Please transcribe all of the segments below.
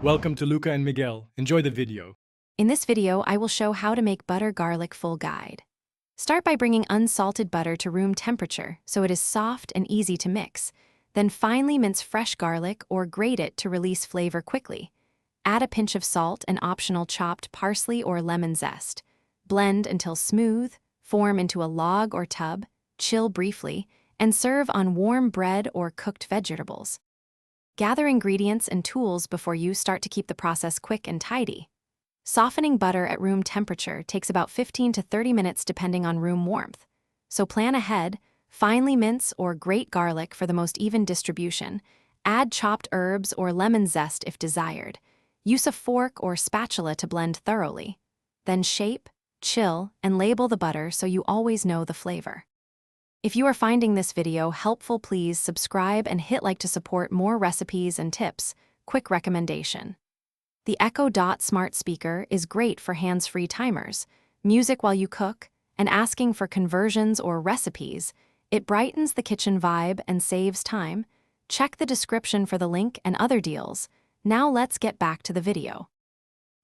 Welcome to Luca and Miguel. Enjoy the video. In this video, I will show how to make butter garlic full guide. Start by bringing unsalted butter to room temperature so it is soft and easy to mix. Then finely mince fresh garlic or grate it to release flavor quickly. Add a pinch of salt and optional chopped parsley or lemon zest. Blend until smooth, form into a log or tub, chill briefly, and serve on warm bread or cooked vegetables. Gather ingredients and tools before you start to keep the process quick and tidy. Softening butter at room temperature takes about 15 to 30 minutes depending on room warmth. So plan ahead, finely mince or grate garlic for the most even distribution. Add chopped herbs or lemon zest if desired. Use a fork or spatula to blend thoroughly. Then shape, chill, and label the butter so you always know the flavor. If you are finding this video helpful, please subscribe and hit like to support more recipes and tips. Quick recommendation. The Echo Dot smart speaker is great for hands-free timers, music while you cook, and asking for conversions or recipes. It brightens the kitchen vibe and saves time. Check the description for the link and other deals. Now let's get back to the video.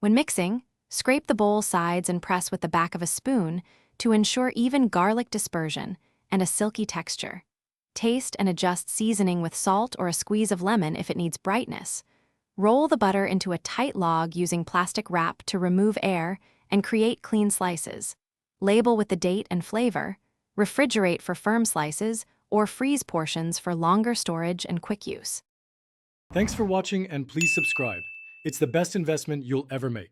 When mixing, scrape the bowl sides and press with the back of a spoon to ensure even garlic dispersion and a silky texture. Taste and adjust seasoning with salt or a squeeze of lemon if it needs brightness. Roll the butter into a tight log using plastic wrap to remove air and create clean slices. Label with the date and flavor. Refrigerate for firm slices or freeze portions for longer storage and quick use. Thanks for watching and please subscribe. It's the best investment you'll ever make.